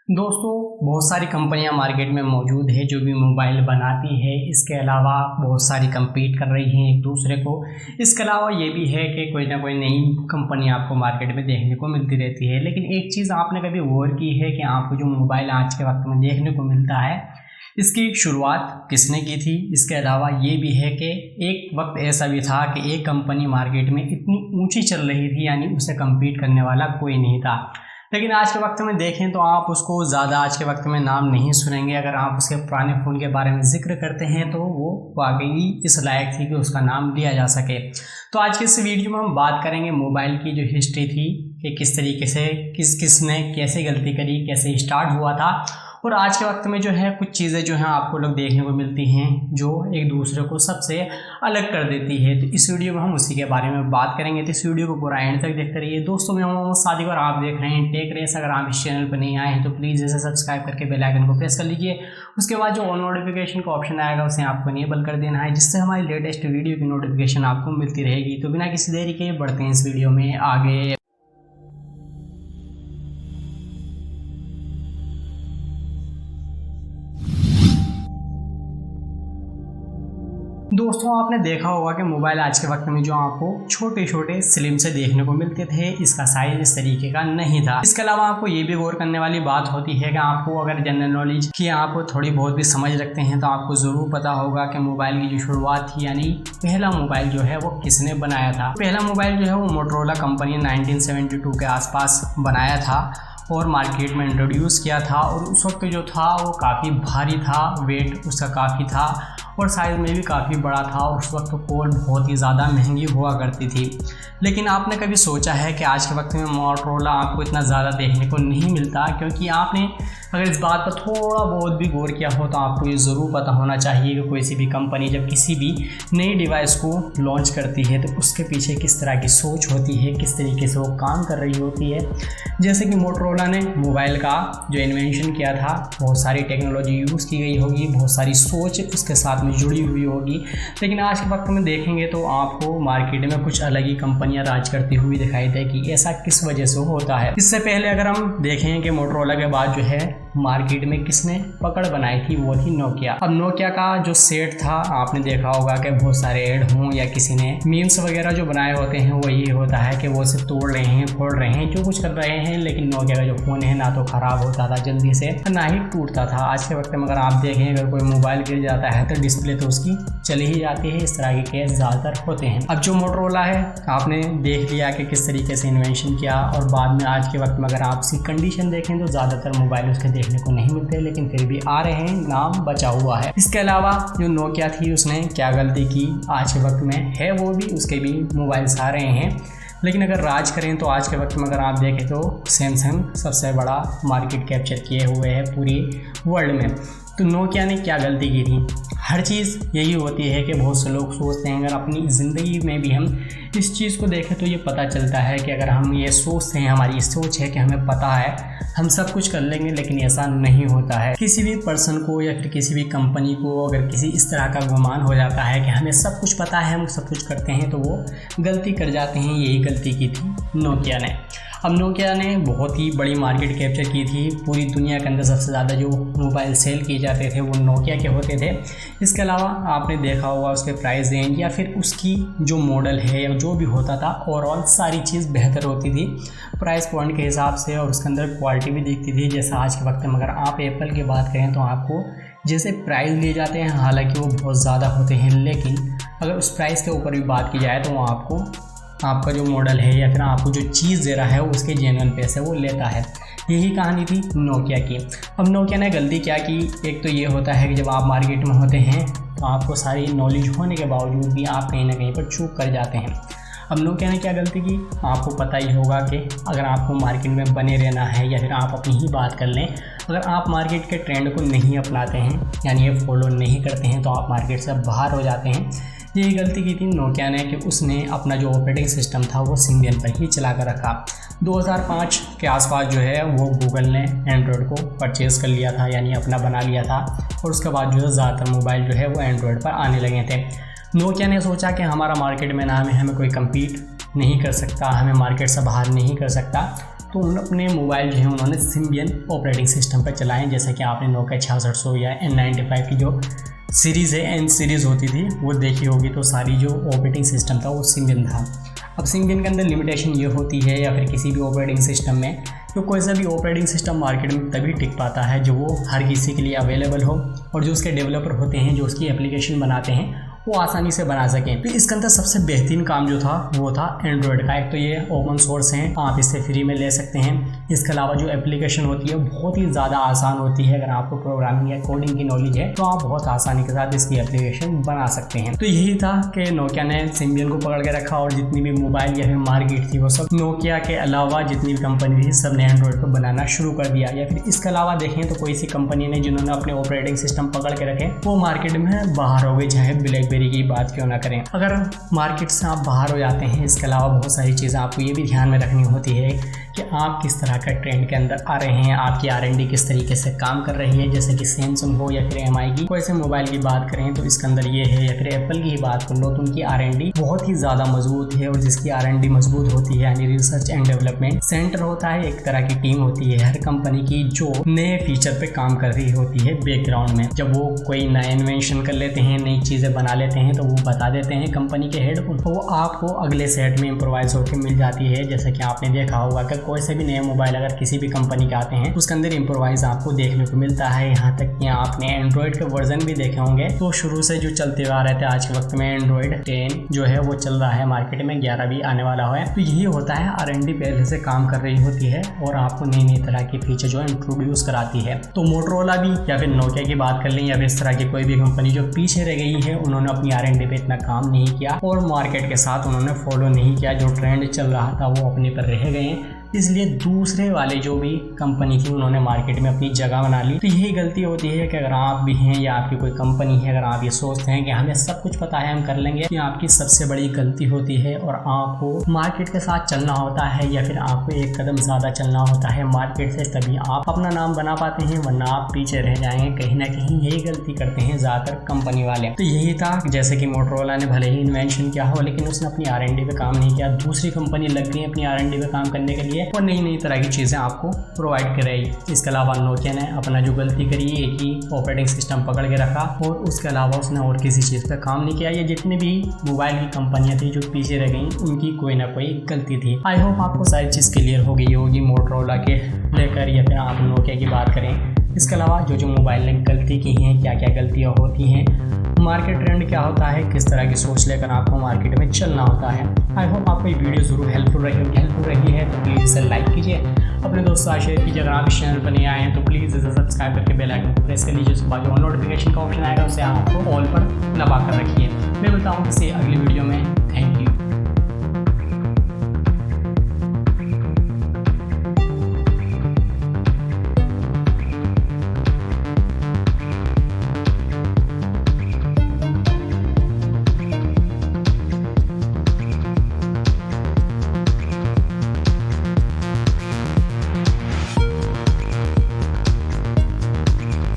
दोस्तों, बहुत सारी कंपनियां मार्केट में मौजूद है जो भी मोबाइल बनाती है। इसके अलावा बहुत सारी compete कर रही हैं एक दूसरे को। इसके अलावा ये भी है कि कोई ना कोई नई कंपनी आपको मार्केट में देखने को मिलती रहती है। लेकिन एक चीज़ आपने कभी गौर की है कि आपको जो मोबाइल आज के वक्त में देखने को मिलता है, इसकी शुरुआत किसने की थी? इसके अलावा ये भी है कि एक वक्त ऐसा भी था कि एक कंपनी मार्केट में इतनी ऊंची चल रही थी, यानी उसे कम्पीट करने वाला कोई नहीं था। लेकिन आज के वक्त में देखें तो आप उसको ज़्यादा आज के वक्त में नाम नहीं सुनेंगे। अगर आप उसके पुराने फ़ोन के बारे में जिक्र करते हैं तो वो वाकई इस लायक थी कि उसका नाम लिया जा सके। तो आज के इस वीडियो में हम बात करेंगे मोबाइल की जो हिस्ट्री थी कि किस तरीके से किसने कैसे गलती करी, कैसे स्टार्ट हुआ था, और आज के वक्त में जो है कुछ चीज़ें जो हैं आपको लोग देखने को मिलती हैं जो एक दूसरे को सबसे अलग कर देती है। तो इस वीडियो में हम उसी के बारे में बात करेंगे। तो इस वीडियो को पूरा एंड तक देखते रहिए। दोस्तों, मैं मोहम्मद सादिक और आप देख रहे हैं टेक रेस। अगर आप इस चैनल पर नहीं आए हैं तो प्लीज़ इसे सब्सक्राइब करके बेल आइकन को प्रेस कर लीजिए। उसके बाद जो ऑल नोटिफिकेशन का ऑप्शन आएगा उसे आपको इनेबल कर देना है, जिससे हमारी लेटेस्ट वीडियो की नोटिफिकेशन आपको मिलती रहेगी। तो बिना किसी देरी के बढ़ते हैं इस वीडियो में आगे। दोस्तों, आपने देखा होगा कि मोबाइल आज के वक्त में जो आपको छोटे छोटे स्लिम से देखने को मिलते थे, इसका साइज इस तरीके का नहीं था। इसके अलावा आपको ये भी गौर करने वाली बात होती है कि आपको अगर जनरल नॉलेज की आप थोड़ी बहुत भी समझ रखते हैं तो आपको ज़रूर पता होगा कि मोबाइल की जो शुरुआत थी, यानी पहला मोबाइल जो है वो किसने बनाया था। पहला मोबाइल जो है वो मोटोरोला कंपनी 1972 के आसपास बनाया था और मार्केट में इंट्रोड्यूस किया था। और उस वक्त जो था वो काफ़ी भारी था, वेट उसका काफ़ी था और साइज़ में भी काफ़ी बड़ा था। और उस वक्त कॉल बहुत ही ज़्यादा महंगी हुआ करती थी। लेकिन आपने कभी सोचा है कि आज के वक्त में मोटोरोला आपको इतना ज़्यादा देखने को नहीं मिलता? क्योंकि आपने अगर इस बात पर थोड़ा बहुत भी गौर किया हो तो आपको ये ज़रूर पता होना चाहिए कि कोई सी भी कंपनी जब किसी भी नई डिवाइस को लॉन्च करती है तो उसके पीछे किस तरह की सोच होती है, किस तरीके से वो काम कर रही होती है। जैसे कि मोटोरोला ने मोबाइल का जो इन्वेंशन किया था, बहुत सारी टेक्नोलॉजी यूज़ की गई होगी, बहुत सारी सोच उसके साथ में जुड़ी हुई होगी। लेकिन आज के वक्त में देखेंगे तो आपको मार्केट में कुछ अलग ही कंपनियां राज करती हुई दिखाई देगी। ऐसा किस वजह से होता है? इससे पहले अगर हम देखें कि मोटोरोला के बाद जो है मार्केट में किसने पकड़ बनाई थी, वो थी नोकिया। अब नोकिया का जो सेट था, आपने देखा होगा कि बहुत सारे ऐड हों या किसी ने मीम्स वगैरह जो बनाए होते हैं वो ये होता है कि वो सिर्फ तोड़ रहे हैं, फोड़ रहे हैं, जो कुछ कर रहे हैं। लेकिन नोकिया का जो फ़ोन है ना तो ख़राब होता था जल्दी से, ना ही टूटता था। आज के वक्त में अगर आप देखें, अगर कोई मोबाइल गिर जाता है तो डिस्प्ले तो उसकी चली ही जाती है। इस तरह के केस ज़्यादातर होते हैं। अब जो मोटोरोला है, आपने देख लिया कि किस तरीके से इन्वेंशन किया और बाद में आज के वक्त में अगर आप उसकी कंडीशन देखें तो ज़्यादातर मोबाइल उसके देखने को नहीं मिलते, लेकिन फिर भी आ रहे हैं, नाम बचा हुआ है। इसके अलावा जो नोकिया थी उसने क्या गलती की आज के वक्त में है, वो भी उसके भी मोबाइल्स आ रहे हैं। लेकिन अगर राज करें तो आज के वक्त में अगर आप देखें तो सैमसंग सबसे बड़ा मार्केट कैप्चर किए हुए है पूरी वर्ल्ड में। तो नोकिया ने क्या गलती की थी? हर चीज़ यही होती है कि बहुत से लोग सोचते हैं, अगर अपनी ज़िंदगी में भी हम इस चीज़ को देखें तो ये पता चलता है कि अगर हम ये सोचते हैं, हमारी सोच है कि हमें पता है, हम सब कुछ कर लेंगे, लेकिन ऐसा नहीं होता है। किसी भी पर्सन को या फिर किसी भी कंपनी को अगर किसी इस तरह का गुमान हो जाता है कि हमें सब कुछ पता है, हम सब कुछ करते हैं, तो वो गलती कर जाते हैं। यही गलती की थी नोकिया ने। अब नोकिया ने बहुत ही बड़ी मार्केट कैप्चर की थी। पूरी दुनिया के अंदर सबसे ज़्यादा जो मोबाइल सेल किए जाते थे वो नोकिया के होते थे। इसके अलावा आपने देखा होगा उसके प्राइस रेंज या फिर उसकी जो मॉडल है या जो भी होता था, ओवरऑल सारी चीज़ बेहतर होती थी प्राइस पॉइंट के हिसाब से, और उसके अंदर क्वालिटी भी दिखती थी। जैसा आज के वक्त में अगर आप एप्पल की बात करें तो आपको जैसे प्राइस लिए जाते हैं, हालांकि वो बहुत ज़्यादा होते हैं, लेकिन अगर उस प्राइस के ऊपर भी बात की जाए तो वो आपका जो मॉडल है या फिर आपको जो चीज़ दे रहा है वो उसके जेन्युइन पैसे वो लेता है। यही कहानी थी नोकिया की। अब नोकिया ने गलती क्या की? एक तो ये होता है कि जब आप मार्केट में होते हैं तो आपको सारी नॉलेज होने के बावजूद भी आप कहीं ना कहीं पर चूक कर जाते हैं। अब नोकिया ने क्या गलती की? आपको पता ही होगा कि अगर आपको मार्केट में बने रहना है या फिर आप अपनी ही बात कर लें, अगर आप मार्केट के ट्रेंड को नहीं अपनाते हैं, यानी ये फॉलो नहीं करते हैं, तो आप मार्केट से बाहर हो जाते हैं। यही गलती की थी नोकिया ने कि उसने अपना जो ऑपरेटिंग सिस्टम था वो सिम्बियन पर ही चला कर रखा। 2005 के आसपास जो है वो गूगल ने एंड्रॉयड को परचेज़ कर लिया था, यानी अपना बना लिया था, और उसके बाद जो है ज़्यादातर मोबाइल जो है वो एंड्रॉयड पर आने लगे थे। नोकिया ने सोचा कि हमारा मार्केट में नाम है, हमें कोई कम्पीट नहीं कर सकता, हमें मार्केट से बाहर नहीं कर सकता, तो उन अपने मोबाइल जो है उन्होंने सिम्बियन ऑपरेटिंग सिस्टम पर चलाएं। जैसा कि आपने नोकिया 6600 या N95 की जो सीरीज़ है, N सीरीज़ होती थी, वो देखी होगी, तो सारी जो ऑपरेटिंग सिस्टम था वो सिम्बियन था। अब सिम्बियन के अंदर लिमिटेशन ये होती है, या फिर किसी भी ऑपरेटिंग सिस्टम में, तो कोई सा भी ऑपरेटिंग सिस्टम मार्केट में तभी टिक पाता है जो वो हर किसी के लिए अवेलेबल हो, और जो उसके डेवलपर होते हैं जो उसकी एप्लीकेशन बनाते हैं वो आसानी से बना सकें। तो इसके अंदर सबसे बेहतरीन काम जो था वो था एंड्रॉयड का। एक तो ये ओपन सोर्स है, आप इससे फ्री में ले सकते हैं। इसके अलावा जो एप्लीकेशन होती है बहुत ही ज़्यादा आसान होती है। अगर आपको प्रोग्रामिंग या कोडिंग की नॉलेज है तो आप बहुत आसानी के साथ इसकी एप्लीकेशन बना सकते हैं। तो यही था कि नोकिया ने सिम्बियन को पकड़ के रखा, और जितनी भी मोबाइल या फिर मार्केट थी वो सब नोकिया के अलावा जितनी भी कंपनी थी सब ने एंड्रॉयड को बनाना शुरू कर दिया। या फिर इसके अलावा देखें तो कोई सी कंपनी ने जिन्होंने अपने ऑपरेटिंग सिस्टम पकड़ के रखे वो मार्केट में बाहर हो गई, चाहे ब्लैकबेरी की बात क्यों ना करें। अगर मार्केट से आप बाहर हो जाते हैं, इसके अलावा बहुत सारी चीज़ें आपको ये भी ध्यान में रखनी होती है कि आप किस तरह का ट्रेंड के अंदर आ रहे हैं, आपकी R&D किस तरीके से काम कर रही है। जैसे कि सैमसंग हो या फिर MI की कोई से मोबाइल की बात करें तो इसके अंदर ये है, या फिर एप्पल की ही बात कर लो तो उनकी R&D बहुत ही ज़्यादा मजबूत है। और जिसकी R&D मजबूत होती है यानी रिसर्च एंड डेवलपमेंट सेंटर होता है, एक तरह की टीम होती है हर कंपनी की जो नए फीचर पे काम कर रही होती है बैकग्राउंड में। जब वो कोई नया इन्वेंशन कर लेते हैं, नई चीज़ें बना लेते हैं, तो वो बता देते हैं कंपनी के हेड, वो आपको अगले सेट में इम्प्रोवाइज होकर मिल जाती है। जैसे कि आपने देखा होगा कि कोई से भी नए मोबाइल अगर किसी भी कंपनी के आते हैं उसके अंदर इम्प्रोवाइज आपको देखने को मिलता है। यहाँ तक कि आपने एंड्रॉयड के वर्जन भी देखे होंगे, तो शुरू से जो चलते हुए आ रहे थे, आज के वक्त में एंड्रॉयड 10 जो है वो चल रहा है मार्केट में, 11 भी आने वाला है। तो यही होता है, R&D पहले से काम कर रही होती है और आपको नई नई तरह की फीचर जो इंट्रोड्यूस कराती है। तो मोटरोला भी या फिर नोकिया की बात कर लें या फिर इस तरह की कोई भी कंपनी जो पीछे रह गई है, उन्होंने अपनी R&D पे इतना काम नहीं किया और मार्केट के साथ उन्होंने फॉलो नहीं किया। जो ट्रेंड चल रहा था वो अपने पर रह गए, इसलिए दूसरे वाले जो भी कंपनी थी उन्होंने मार्केट में अपनी जगह बना ली। तो यही गलती होती है कि अगर आप भी हैं या आपकी कोई कंपनी है, अगर आप ये सोचते हैं कि हमें सब कुछ पता है, हम कर लेंगे, ये आपकी सबसे बड़ी गलती होती है। और आपको मार्केट के साथ चलना होता है या फिर आपको एक कदम ज़्यादा चलना होता है मार्केट से, तभी आप अपना नाम बना पाते हैं, वरना आप पीछे रह जाएंगे। कहीं ना कहीं यही गलती करते हैं ज़्यादातर कंपनी वाले। तो यही था, जैसे कि मोटरोला ने भले ही इन्वेंशन किया हो लेकिन उसने अपनी R&D पे काम नहीं किया, दूसरी कंपनी लग गई अपनी R&D पे काम करने के लिए और नई नई तरह की चीज़ें आपको प्रोवाइड कराई। इसके अलावा नोकिया ने अपना जो गलती करी, एक ही ऑपरेटिंग सिस्टम पकड़ के रखा और उसके अलावा उसने और किसी चीज़ पे काम नहीं किया। ये जितनी भी मोबाइल की कंपनियां थी जो पीछे रह गई, उनकी कोई ना कोई गलती थी। आई होप आपको सारी चीज़ क्लियर हो गई होगी मोटरोला के लेकर, या फिर आप नोकिया की बात करें। इसके अलावा जो जो मोबाइल ने गलती की हैं, क्या क्या गलतियाँ होती हैं, मार्केट ट्रेंड क्या होता है, किस तरह की सोच लेकर आपको मार्केट में चलना होता है। आई होप आपको ये वीडियो ज़रूर हेल्पफुल रही है, तो प्लीज़ इसे लाइक कीजिए, अपने दोस्तों से शेयर कीजिए। अगर आप इस चैनल पर नहीं आए हैं तो प्लीज़ इसे सब्सक्राइब करके बेल आइकन प्रेस कर लीजिए। उसके बाद जो नोटिफिकेशन का ऑप्शन आएगा उसे आप ऑल पर दबा कर रखिए। मैं बताऊँ किसी अगली वीडियो में